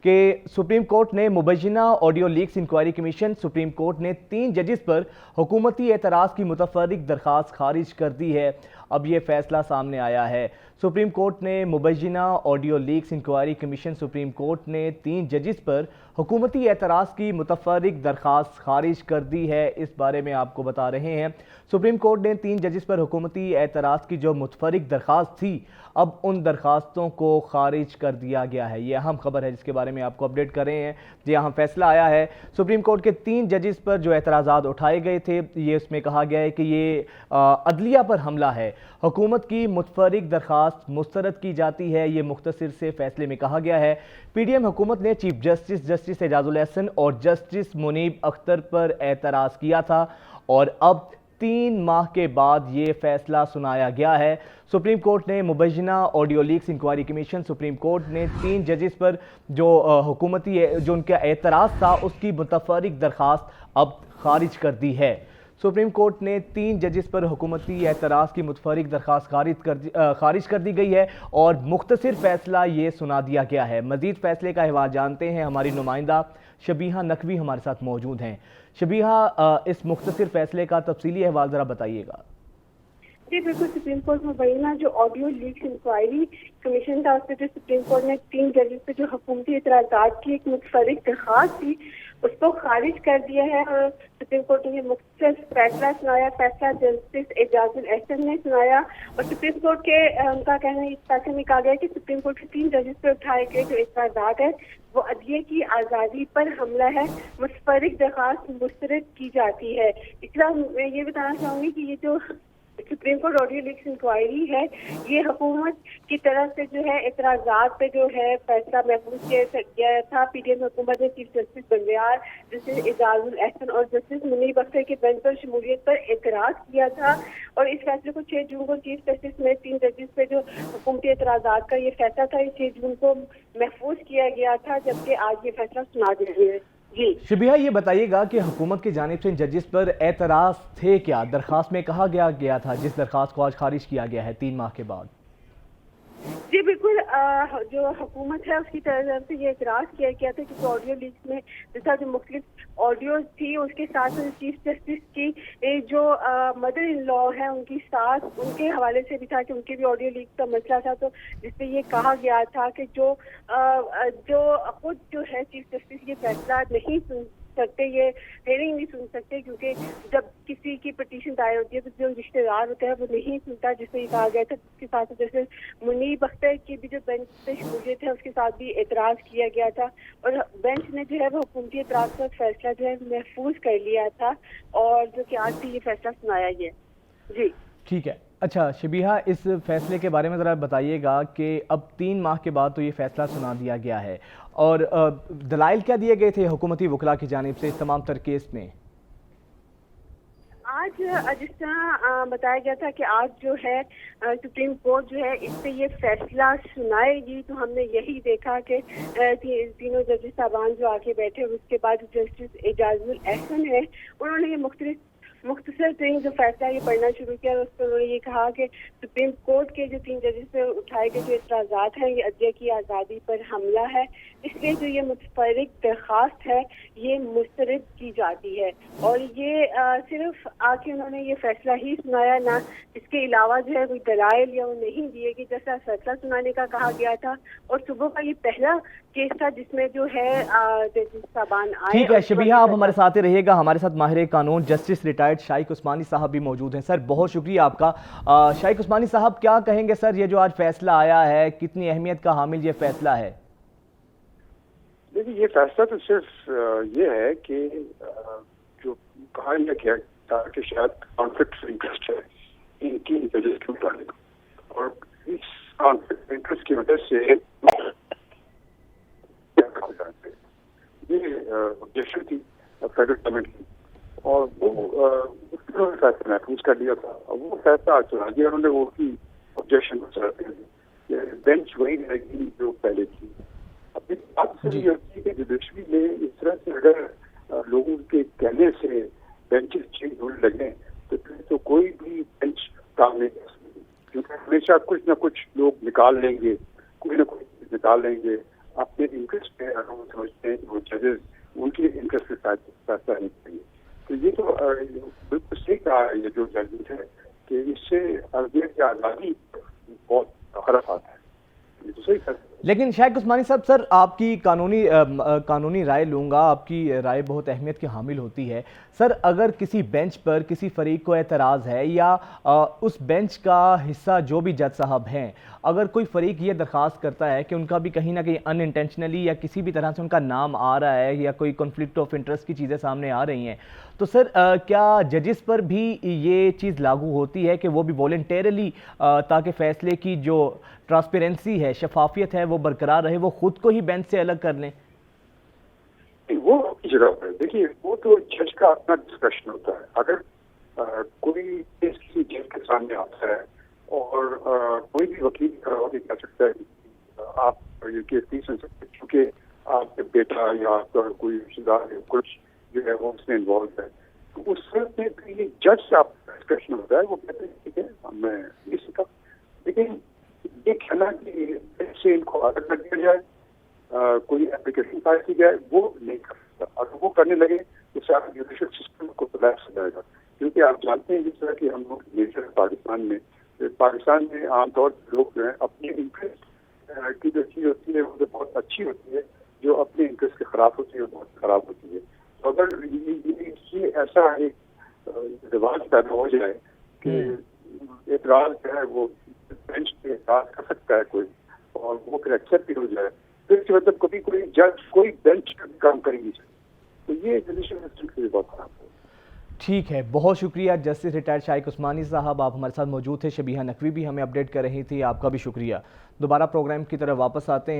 کہ supreme court نے مبینہ audio leaks inquiry commission supreme court نے 3 ججز پر حکومتی اعتراض کی متفرق درخواست خارج کر دی ہے۔ اب یہ فیصلہ سامنے آیا ہے۔ سپریم کورٹ نے مبینہ audio leaks inquiry commission supreme court نے 3 ججز پر حکومتی اعتراض کی متفرق درخواست خارج کر دی ہے۔ اس بارے میں آپ کو بتا رہے ہیں، سپریم کورٹ نے 3 ججز پر حکومتی اعتراض کی جو متفرق درخواست تھی، اب ان درخواستوں کو خارج کر دیا گیا ہے۔ یہ اہم خبر ہے جس کے بارے میں آپ کو اپڈیٹ کر رہے ہیں۔ جی اہم فیصلہ آیا ہے سپریم کورٹ کے 3 ججز پر جو اعتراضات اٹھائے گئے تھے، یہ اس میں کہا گیا ہے کہ یہ عدلیہ پر حملہ ہے، حکومت کی متفرق درخواست مسترد کی جاتی ہے۔ یہ مختصر سے فیصلے میں کہا گیا ہے۔ پی ڈی ایم حکومت نے چیف جسٹس اعجاز الاحسن اور جسٹس منیب اختر پر اعتراض کیا تھا، اور اب 3 ماہ کے بعد یہ فیصلہ سنایا گیا ہے۔ سپریم کورٹ نے مبینہ audio leaks inquiry commission supreme court نے 3 ججز پر جو جو ان کا اعتراض تھا، اس کی متفرق درخواست اب خارج کر دی ہے۔ سپریم کورٹ نے 3 ججز پر حکومتی اعتراض کی متفرق درخواست خارج کر دی گئی ہے، اور مختصر فیصلہ یہ سنا دیا گیا ہے۔ مزید فیصلے کا احوال جانتے ہیں، ہماری نمائندہ شبیہہ نقوی ہمارے ساتھ موجود ہیں۔ شبیہہ، اس مختصر فیصلے کا تفصیلی احوال ذرا بتائیے گا۔ جی بالکل، سپریم کورٹ مبینہ جو آڈیو لیکس انکوائری کمیشن تھا، اس پہ جو سپریم کورٹ نے 3 ججز پہ جو حکومتی اعتراضات کی ایک متفرق درخواست تھی، اس کو خارج کر دیا ہے، اور سپریم کورٹ نے یہ مختصر فیصلہ سنایا۔ فیصلہ جسٹس اعجاز الاحسن نے سنایا، اور سپریم کورٹ کے ان کا کہنا ہے، اس فیصلے میں کہا گیا کہ سپریم کورٹ کے 3 ججز پہ اٹھائے گئے جو اعتراضات ہیں وہ عدلیہ کی آزادی پر حملہ ہے، متفرق درخواست مسترد کی جاتی ہے۔ اس طرح میں یہ بتانا چاہوں گی کہ یہ جو supreme court audio leaks inquiry ہے، یہ حکومت کی طرف سے جو ہے اعتراضات پہ جو ہے فیصلہ محفوظ کیا گیا تھا۔ پی ڈی ایم حکومت نے chief justice بنگیار، justice Ijaz ul Ahsan اور جسٹس منیب اختر کے بینچ پر شمولیت پر اعتراض کیا تھا، اور اس فیصلے کو 6 جون کو چیف جسٹس میں 3 ججز پہ جو حکومتی اعتراضات کا یہ فیصلہ تھا، یہ 6 جون کو محفوظ کیا گیا تھا، جبکہ آج یہ فیصلہ سنا دیا گیا ہے۔ جی شبیہہ، یہ بتائیے گا کہ حکومت کی جانب سے ان ججز پر اعتراض تھے کیا؟ درخواست میں کہا گیا تھا جس درخواست کو آج خارج کیا گیا ہے 3 ماہ کے بعد۔ جی بالکل، جو حکومت ہے اس کی طرف سے یہ اعتراض کیا گیا تھا کہ آڈیو لیکس میں جیسا جو مختلف آڈیوز تھی، اس کے ساتھ چیف جسٹس کی جو مدر ان لا ہے، ان کی ساس، ان کے حوالے سے بھی تھا کہ ان کے بھی آڈیو لیک کا مسئلہ تھا، تو جس پہ یہ کہا گیا تھا کہ جو خود جو ہے چیف جسٹس یہ فیصلہ نہیں سن سکتے، یہ ہیئرنگ نہیں سن سکتے، کیونکہ جب کسی کی پٹیشن دائر ہوتی ہے تو جو رشتہ دار ہوتا ہے وہ نہیں سنتا، جس سے یہ کہا گیا تھا۔ اس کے ساتھ جیسے منیب اختر کی بھی جو بینچ پہ شمولیت ہے، اس کے ساتھ بھی اعتراض کیا گیا تھا، اور بینچ نے جو ہے وہ حکومتی اعتراض پر فیصلہ جو ہے محفوظ کر لیا تھا، اور جو کہ آج بھی یہ فیصلہ سنایا گیا۔ جی ٹھیک ہے۔ اچھا شبیہہ، اس فیصلے کے بارے میں ذرا بتائیے گا کہ اب 3 ماہ کے بعد تو یہ فیصلہ سنا دیا گیا ہے، اور دلائل کیا دیے گئے تھے حکومتی وکلاء کی جانب سے اس تمام تر کیس میں؟ آج جس طرح بتایا گیا تھا کہ آج جو ہے سپریم کورٹ جو ہے اس پہ یہ فیصلہ سنائے گی، تو ہم نے یہی دیکھا کہ تینوں ججز صاحبان جو آگے بیٹھے، اس کے بعد جسٹس اعجاز الاحسن ہے، انہوں نے یہ مختصر ترین جو فیصلہ یہ پڑھنا شروع کیا، اور اس پر انہوں نے یہ کہا کہ سپریم کورٹ کے جو 3 ججز سے اٹھائے گئے جو اعتراضات ہیں، یہ عدلیہ کی آزادی پر حملہ ہے، اس لیے جو یہ متفرق درخواست ہے یہ مسترد کی جاتی ہے، اور یہ صرف آ کے انہوں نے یہ فیصلہ ہی سنایا، نہ اس کے علاوہ جو ہے کوئی دلائل یا وہ نہیں دیے گی، جیسا فیصلہ سنانے کا کہا گیا تھا، اور صبح کا یہ پہلا کیس تھا جس میں جو ہے ججز صاحبان آئے۔ ٹھیک ہے شبیہہ، آپ ہمارے ساتھ رہیے گا، ہمارے ساتھ ماہر قانون جسٹس ریٹائرڈ شائق عثمانی صاحب بھی موجود ہیں۔ سر بہت شکریہ آپ کا۔ شائق عثمانی صاحب، کیا کہیں گے سر، یہ جو آج فیصلہ آیا ہے کتنی اہمیت کا حامل یہ فیصلہ ہے؟ دیکھیے، یہ فیصلہ تو صرف یہ ہے کہ جو کہا گیا تھا کہ شاید کانفلکٹ آف انٹرسٹ ہے ان 3 ججز کے متعلق، اور اس کانفلکٹ آف انٹرسٹ کی وجہ سے یہ آبجیکشن تھی فیڈرل گورنمنٹ کی، اور وہ فیصلہ محفوظ کر لیا تھا، اور وہ فیصلہ آج سنا دیا انہوں نے، وہ کی آبجیکشن بینچ وہی رہے گی جو پہلے تھی۔ اب بات سے یہ ہوتی ہے کہ جوڈیشری میں اس طرح سے اگر لوگوں کے کہنے سے بینچز چینج ہونے لگے تو پھر تو کوئی بھی بینچ کام نہیں کر سکتی، کیونکہ ہمیشہ کچھ نہ کچھ لوگ نکال لیں گے، کوئی نہ کوئی نکال لیں گے۔ اپنے انٹرسٹ پہ اگر وہ سمجھتے ہیں کہ وہ ججز ان کے انٹرسٹ کے ساتھ فیصلہ نہیں کریں گے. تو یہ تو بالکل صحیح کہا یہ جو ججمنٹ ہے کہ اس سے ارضیت کی آزادی بہت حرف آتا ہے. یہ تو صحیح فیصلہ. لیکن شائق عثمانی صاحب، سر آپ کی قانونی رائے لوں گا، آپ کی رائے بہت اہمیت کی حامل ہوتی ہے. سر اگر کسی بینچ پر کسی فریق کو اعتراض ہے یا اس بینچ کا حصہ جو بھی جج صاحب ہیں، اگر کوئی فریق یہ درخواست کرتا ہے کہ ان کا بھی کہیں نہ کہیں ان انٹینشنلی یا کسی بھی طرح سے ان کا نام آ رہا ہے یا کوئی کنفلکٹ آف انٹرسٹ کی چیزیں سامنے آ رہی ہیں، تو سر کیا ججز پر بھی یہ چیز لاگو ہوتی ہے کہ وہ بھی والنٹیرلی تاکہ فیصلے کی جو ٹرانسپیرنسی ہے، شفافیت ہے، وہ برقرار رہے، وہ خود کو ہی بینچ سے الگ کر لیں؟ وہ اپنی جگہ پر دیکھیے، وہ تو جج کا اپنا ڈسکشن ہوتا ہے. اگر کوئی کیس کسی جج کے سامنے آتا ہے اور کوئی بھی وکیل کہہ سکتا ہے کہ آپ یہ کیس نہیں سن سکتے کیونکہ آپ کے بیٹا یا آپ کا کوئی رشتے دار کچھ جو ہے وہ اس میں انوالو ہے، تو اس صورت میں یہ جج سے آپ کا ڈسکشن ہوتا ہے. وہ کہتے ہیں ٹھیک ہے میں نہیں سیکھا، لیکن یہ کہنا کہ سے ان کو الگ کر دیا جائے، کوئی اپلیکیشن فائل کی جائے، وہ نہیں کر سکتا. اگر وہ کرنے لگے تو سارا جوڈیشل سسٹم کو کولیپس ہو جائے گا. کیونکہ آپ جانتے ہیں جس طرح کی ہم لوگ نیچر پاکستان میں عام طور پر لوگ جو ہیں اپنے انٹرسٹ کی جو چیز ہوتی ہے وہ بہت اچھی ہوتی ہے، جو اپنے انٹرسٹ کے خلاف ہوتی ہے وہ بہت خراب ہوتی ہے. تو اگر یہ ایسا ایک رواج پیدا ہو جائے کہ اعتراض جو ہے وہ بینچ پہ اعتراض کر سکتا ہے کوئی اور وہ پھر ایکسیپٹ بھی ہو جائے، تو اس کے مطلب کبھی کوئی جج کوئی بینچ کام کرے گی. تو یہ جوڈیشل سسٹم کے لیے بہت خراب ہے. ٹھیک ہے، بہت شکریہ جسٹس ریٹائرڈ شائق عثمانی صاحب، آپ ہمارے ساتھ موجود تھے. شبیہہ نقوی بھی ہمیں اپڈیٹ کر رہی تھی، آپ کا بھی شکریہ. دوبارہ پروگرام کی طرف واپس آتے ہیں.